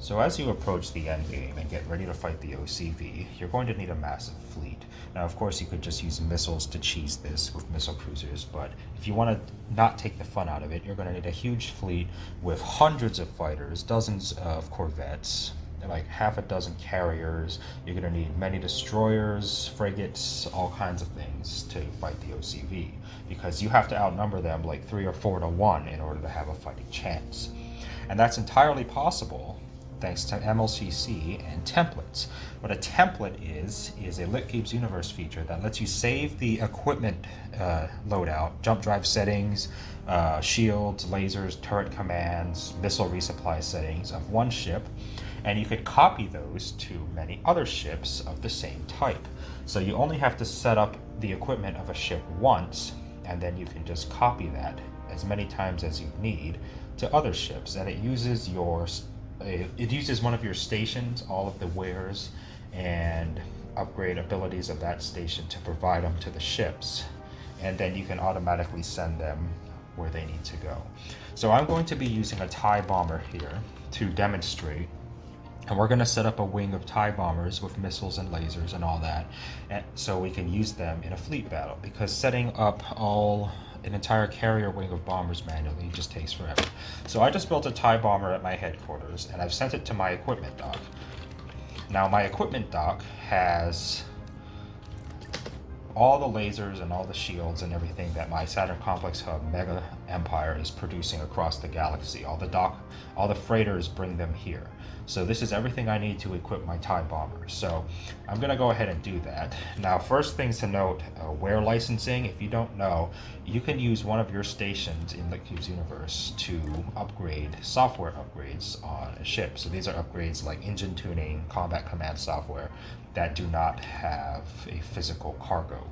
So as you approach the end game and get ready to fight the OCV, you're going to need a massive fleet. Now, of course, you could just use missiles to cheese this with missile cruisers, but if you want to not take the fun out of it, you're going to need a huge fleet with hundreds of fighters, dozens of corvettes, like half a dozen carriers. You're going to need many destroyers, frigates, all kinds of things to fight the OCV, because you have to outnumber them like 3 or 4 to 1 in order to have a fighting chance. And that's entirely possible thanks to MLCC and templates. What a template is a Lit Cubes Universe feature that lets you save the equipment loadout, jump drive settings, shields, lasers, turret commands, missile resupply settings of one ship, and you could copy those to many other ships of the same type. So you only have to set up the equipment of a ship once, and then you can just copy that as many times as you need to other ships, and it uses one of your stations, all of the wares and upgrade abilities of that station to provide them to the ships, and then you can automatically send them where they need to go. So I'm going to be using a TIE bomber here to demonstrate, and we're going to set up a wing of TIE bombers with missiles and lasers and all that, and so we can use them in a fleet battle, because setting up an entire carrier wing of bombers manually just takes forever. So I just built a TIE bomber at my headquarters, and I've sent it to my equipment dock. Now my equipment dock has all the lasers and all the shields and everything that my Saturn Complex Hub Mega Empire is producing across the galaxy. All the freighters bring them here. So this is everything I need to equip my TIE bomber. So I'm going to go ahead and do that. Now, first things to note, wear licensing. If you don't know, you can use one of your stations in Lit Cubes Universe to upgrade software upgrades on a ship. So these are upgrades like engine tuning, combat command software that do not have a physical cargo.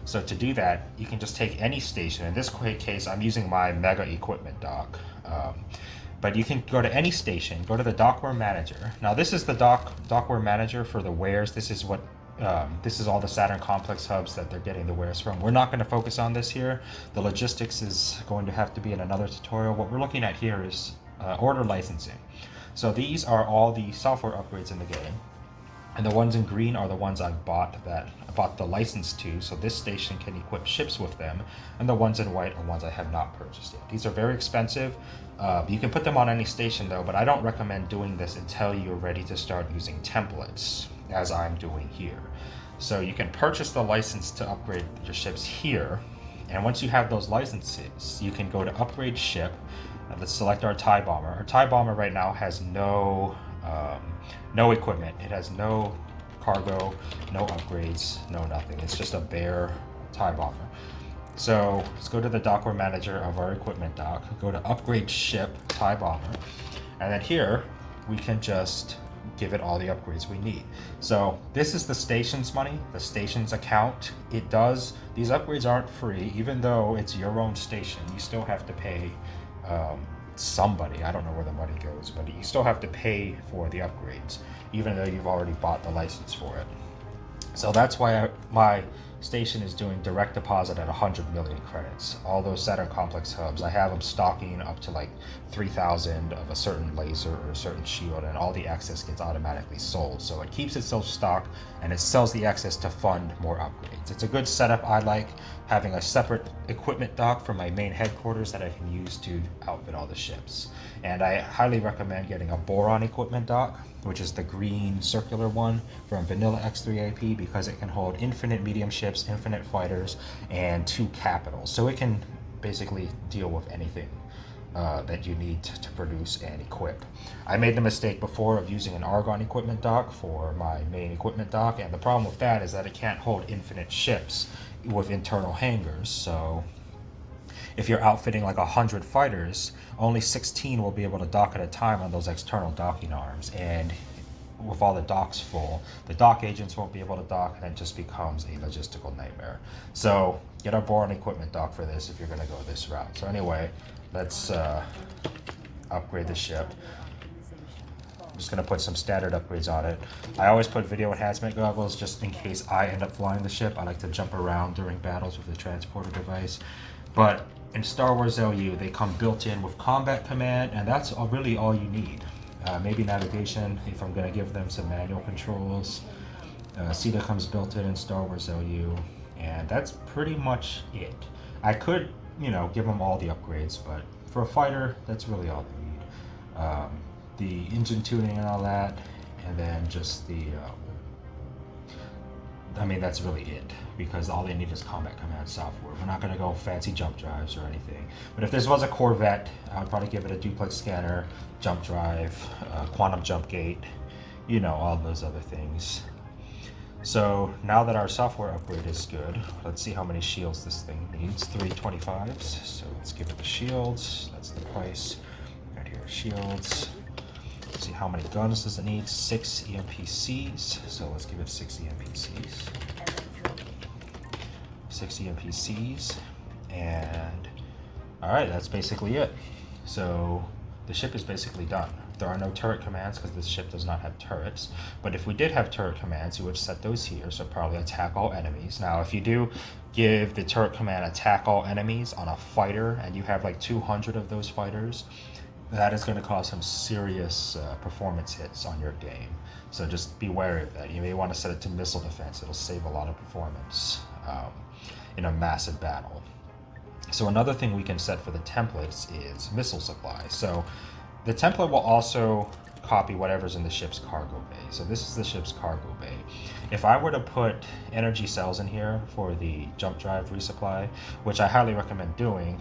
So to do that, you can just take any station. In this case, I'm using my Mega Equipment dock. But you can go to any station, go to the Dockware Manager. Now this is the Dockware Manager for the wares. This is all the Saturn Complex hubs that they're getting the wares from. We're not going to focus on this here. The logistics is going to have to be in another tutorial. What we're looking at here is order licensing. So these are all the software upgrades in the game. And the ones in green are the ones I bought the license to, so this station can equip ships with them. And the ones in white are ones I have not purchased yet. These are very expensive. You can put them on any station though, but I don't recommend doing this until you're ready to start using templates, as I'm doing here. So you can purchase the license to upgrade your ships here. And once you have those licenses, you can go to upgrade ship. Let's select our TIE bomber. Our TIE bomber right now has no equipment. It has no cargo, no upgrades, no nothing. It's just a bare TIE bomber. So let's go to the Dockware Manager of our equipment dock, go to upgrade ship TIE bomber, and then here we can just give it all the upgrades we need. So this is the station's money, the station's account. These upgrades aren't free, even though it's your own station. You still have to pay somebody. I don't know where the money goes, but you still have to pay for the upgrades, even though you've already bought the license for it. So that's why my station is doing direct deposit at 100 million credits. All those Saturn Complex hubs, I have them stocking up to like 3,000 of a certain laser or a certain shield, and all the excess gets automatically sold. So it keeps itself stocked, and it sells the excess to fund more upgrades. It's a good setup. I like having a separate equipment dock for my main headquarters that I can use to outfit all the ships. And I highly recommend getting a boron equipment dock, which is the green circular one from vanilla X3AP, because it can hold infinite medium ships, infinite fighters, and 2 capitals. So it can basically deal with anything that you need to produce and equip. I made the mistake before of using an argon equipment dock for my main equipment dock, and the problem with that is that it can't hold infinite ships with internal hangars. So if you're outfitting like 100 fighters, only 16 will be able to dock at a time on those external docking arms. And with all the docks full, the dock agents won't be able to dock, and it just becomes a logistical nightmare. So get a boron equipment dock for this if you're going to go this route. So anyway, let's upgrade the ship. I'm just going to put some standard upgrades on it. I always put video enhancement goggles just in case I end up flying the ship. I like to jump around during battles with the transporter device. But in Star Wars LU, they come built in with combat command, and that's really all you need. Maybe navigation, if I'm going to give them some manual controls. CETA comes built in SWLU, and that's pretty much it. I could, you know, give them all the upgrades, but for a fighter, that's really all they need. The engine tuning and all that, and then just the, I mean, that's really it, because all they need is combat command software. We're not going to go fancy jump drives or anything. But if this was a Corvette, I would probably give it a duplex scanner, jump drive, quantum jump gate, you know, all those other things. So now that our software upgrade is good, let's see how many shields this thing needs. 325s. So let's give it the shields. That's the price. Right here, shields. Let's see how many guns does it need. 6 EMPCs. So let's give it 6 EMPCs. 6 EMPCs. And all right, that's basically it. So the ship is basically done. There are no turret commands because this ship does not have turrets. But if we did have turret commands, you would set those here. So probably attack all enemies. Now, if you do give the turret command attack all enemies on a fighter and you have like 200 of those fighters, that is going to cause some serious performance hits on your game. So just be wary of that. You may want to set it to missile defense. It'll save a lot of performance in a massive battle. So another thing we can set for the templates is missile supply. So the template will also copy whatever's in the ship's cargo bay. So this is the ship's cargo bay. If I were to put energy cells in here for the jump drive resupply, which I highly recommend doing,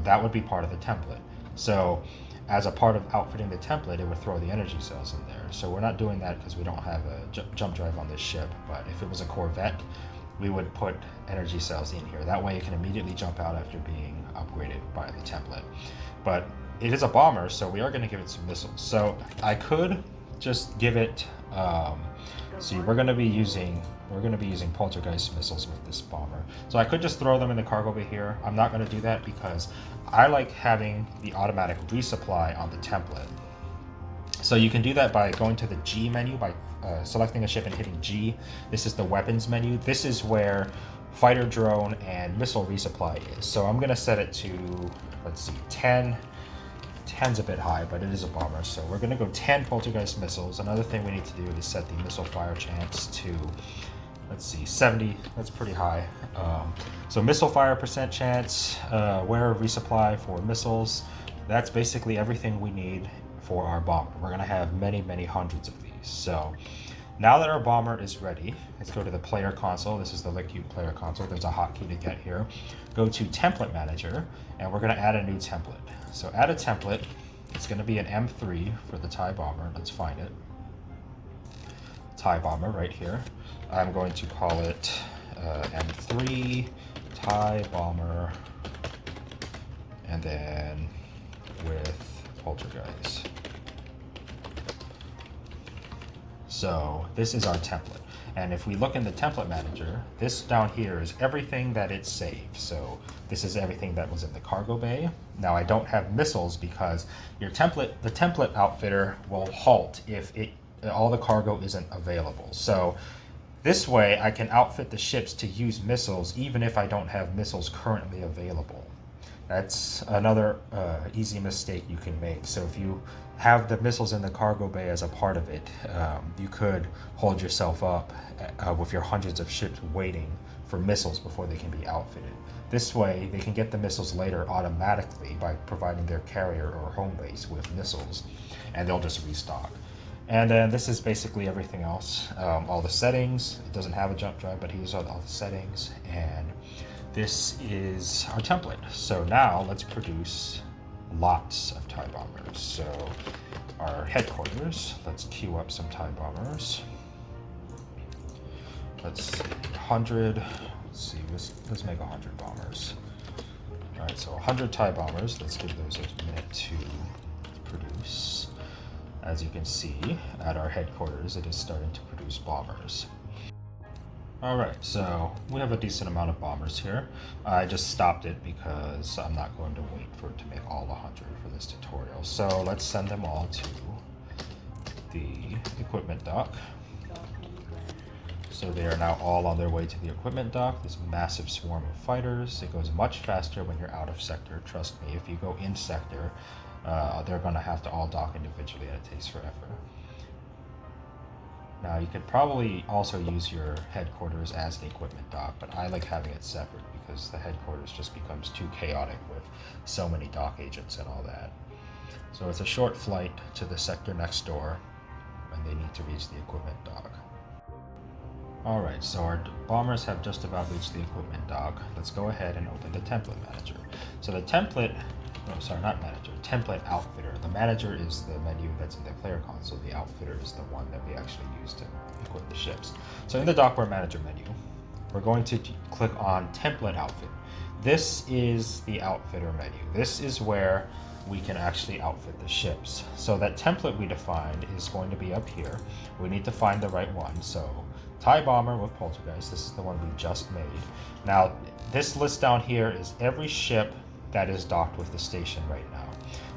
that would be part of the template. So as a part of outfitting the template, it would throw the energy cells in there. So we're not doing that because we don't have a jump drive on this ship. But if it was a Corvette, we would put energy cells in here. That way it can immediately jump out after being upgraded by the template. But it is a bomber, so we are going to give it some missiles. So I could just give it. See, we're going to be using poltergeist missiles with this bomber. So I could just throw them in the cargo bay here. I'm not going to do that because I like having the automatic resupply on the template. So you can do that by going to the G menu by selecting a ship and hitting G. This is the weapons menu. This is where fighter drone and missile resupply is. So I'm going to set it to, let's see, 10. 10's a bit high, but it is a bomber, so we're going to go 10 poltergeist missiles. Another thing we need to do is set the missile fire chance to, let's see, 70. That's pretty high. So missile fire percent chance, where resupply for missiles. That's basically everything we need for our bomber. We're going to have many, many hundreds of these. So now that our bomber is ready, let's go to the player console. This is the LickU player console. There's a hotkey to get here. Go to template manager, and we're going to add a new template. So add a template. It's going to be an M3 for the TIE bomber. Let's find it. TIE bomber right here. I'm going to call it M3 TIE bomber, and then with poltergeist. So this is our template. And if we look in the template manager, this down here is everything that it saved. So this is everything that was in the cargo bay. Now I don't have missiles because the template outfitter will halt if all the cargo isn't available. So this way I can outfit the ships to use missiles even if I don't have missiles currently available. That's another easy mistake you can make. So if you have the missiles in the cargo bay as a part of it, you could hold yourself up with your hundreds of ships waiting for missiles before they can be outfitted. This way, they can get the missiles later automatically by providing their carrier or home base with missiles, and they'll just restock. And then this is basically everything else. All the settings. It doesn't have a jump drive, but here's all the settings. And this is our template. So now let's produce lots of TIE bombers. So our headquarters, let's queue up some TIE bombers. Let's see, 100. Let's see, let's make 100 bombers. All right, so 100 TIE bombers. Let's give those a minute to produce. As you can see, at our headquarters, it is starting to produce bombers. All right, so we have a decent amount of bombers here. I just stopped it because I'm not going to wait for it to make all 100 for this tutorial. So let's send them all to the equipment dock. So they are now all on their way to the equipment dock. This massive swarm of fighters. It goes much faster when you're out of sector. Trust me, if you go in sector, they're going to have to all dock individually, and it takes forever. Now, you could probably also use your headquarters as an equipment dock, but I like having it separate because the headquarters just becomes too chaotic with so many dock agents and all that. So it's a short flight to the sector next door, and they need to reach the equipment dock. Alright, so our bombers have just about reached the equipment dock. Let's go ahead and open the template manager. So the template, no, sorry, not manager, template outfitter. The manager is the menu that's in the player console. The outfitter is the one that we actually use to equip the ships. So in the Dockware Manager menu, we're going to click on Template Outfit. This is the outfitter menu. This is where we can actually outfit the ships. So that template we defined is going to be up here. We need to find the right one. So TIE Bomber with Poltergeist, this is the one we just made. Now, this list down here is every ship that is docked with the station right now.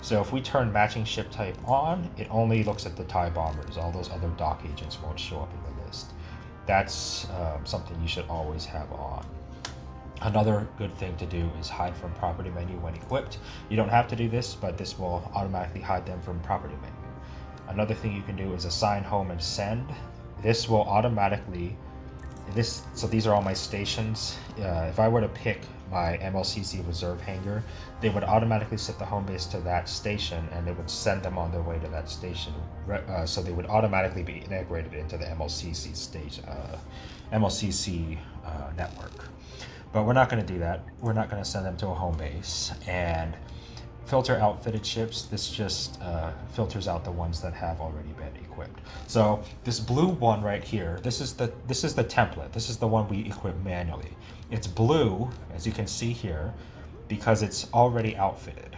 So if we turn matching ship type on, it only looks at the TIE Bombers. All those other dock agents won't show up in the list. That's something you should always have on. Another good thing to do is hide from property menu when equipped. You don't have to do this, but this will automatically hide them from property menu. Another thing you can do is assign home and send. This will automatically, so these are all my stations. If I were to pick my MLCC reserve hangar, they would automatically set the home base to that station, and it would send them on their way to that station. So they would automatically be integrated into the MLCC network. But we're not going to do that. We're not going to send them to a home base. And filter outfitted ships. This just filters out the ones that have already been equipped. So this blue one right here, this is the template. This is the one we equip manually. It's blue, as you can see here, because it's already outfitted.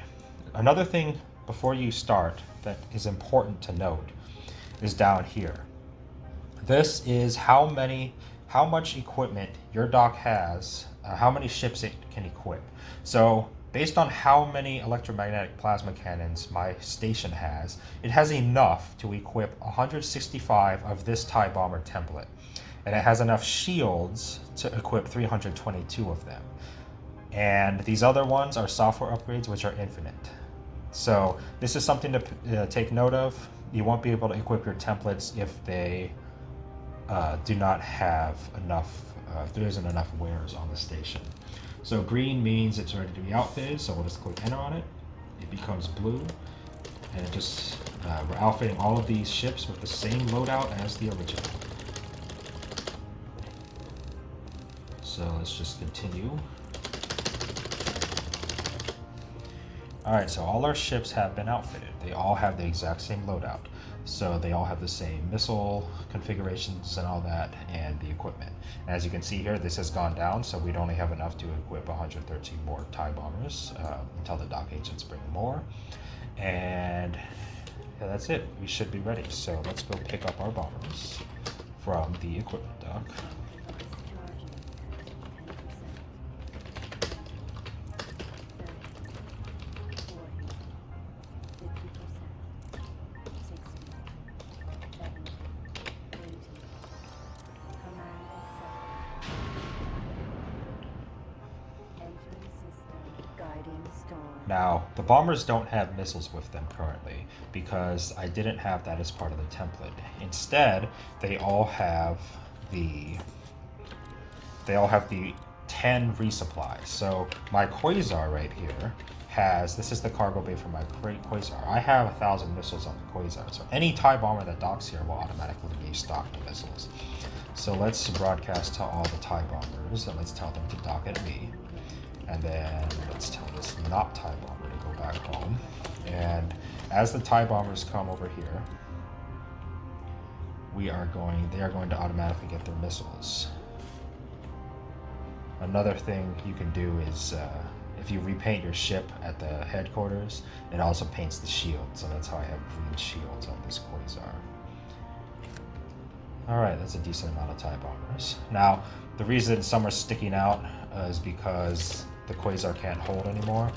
Another thing before you start that is important to note is down here. This is how much equipment your dock has, how many ships it can equip. So based on how many electromagnetic plasma cannons my station has, it has enough to equip 165 of this TIE Bomber template. And it has enough shields to equip 322 of them. And these other ones are software upgrades, which are infinite. So this is something to take note of. You won't be able to equip your templates if they do not have enough, if there isn't enough wares on the station. So green means it's ready to be outfitted, so we'll just click enter on it. It becomes blue, and it just, we're outfitting all of these ships with the same loadout as the original. So let's just continue. Alright, so all our ships have been outfitted. They all have the exact same loadout. So they all have the same missile configurations and all that, and the equipment. And as you can see here, this has gone down, so we'd only have enough to equip 113 more TIE Bombers until the dock agents bring more. And yeah, that's it. We should be ready. So let's go pick up our bombers from the equipment dock. Now, the bombers don't have missiles with them currently because I didn't have that as part of the template. Instead, they all have the 10 resupplies. So my Quasar right here has, this is the cargo bay for my Quasar. I have 1,000 missiles on the Quasar. So any TIE bomber that docks here will automatically restock the missiles. So let's broadcast to all the TIE bombers and let's tell them to dock at me. And then let's tell this not TIE bomber to go back home. And as the TIE bombers come over here, they are going to automatically get their missiles. Another thing you can do is if you repaint your ship at the headquarters, it also paints the shield. So that's how I have green shields on this Quasar. Alright, that's a decent amount of TIE bombers. Now, the reason some are sticking out is because the Quasar can't hold anymore.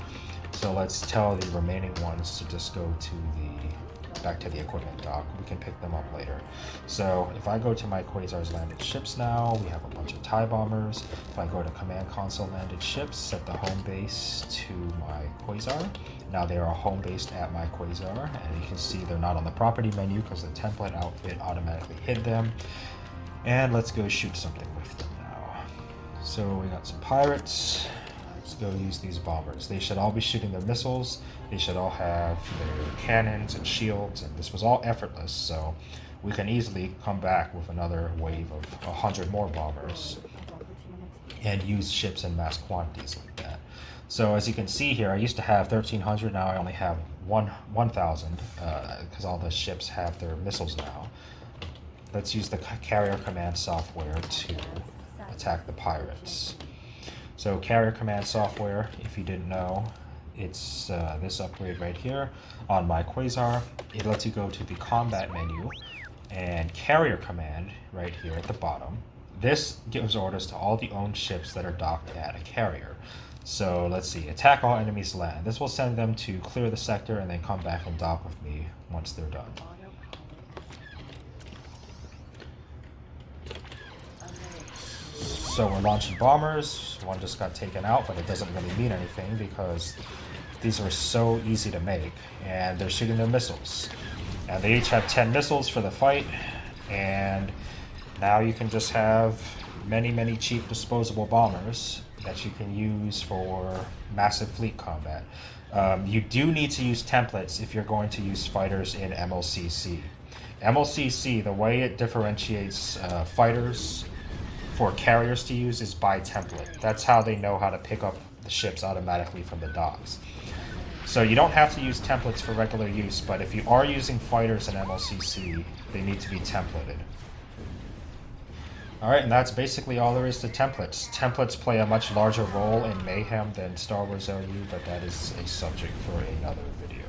So let's tell the remaining ones to just go to the back to the equipment dock. We can pick them up later. So if I go to my Quasar's landed ships now, we have a bunch of TIE bombers. If I go to command console landed ships, set the home base to my Quasar. Now they are home based at my Quasar, and you can see they're not on the property menu because the template outfit automatically hid them. And let's go shoot something with them now. So we got some pirates. Let's go use these bombers. They should all be shooting their missiles. They should all have their cannons and shields, and this was all effortless, so we can easily come back with another wave of 100 more bombers and use ships in mass quantities like that. So as you can see here, I used to have 1,300, now I only have 1,000 because all the ships have their missiles now. Let's use the carrier command software to attack the pirates. So carrier command software, if you didn't know, it's this upgrade right here on my Quasar. It lets you go to the combat menu and carrier command right here at the bottom. This gives orders to all the owned ships that are docked at a carrier. So let's see, attack all enemies land. This will send them to clear the sector and then come back and dock with me once they're done. So we're launching bombers. One just got taken out, but it doesn't really mean anything because these are so easy to make, and they're shooting their missiles. And they each have 10 missiles for the fight, and now you can just have many cheap disposable bombers that you can use for massive fleet combat. You do need to use templates if you're going to use fighters in MLCC. MLCC, the way it differentiates fighters for carriers to use is by template. That's how they know how to pick up the ships automatically from the docks. So you don't have to use templates for regular use, but if you are using fighters in MLCC, they need to be templated. Alright, and that's basically all there is to templates. Templates play a much larger role in Mayhem than Star Wars LU, but that is a subject for another video.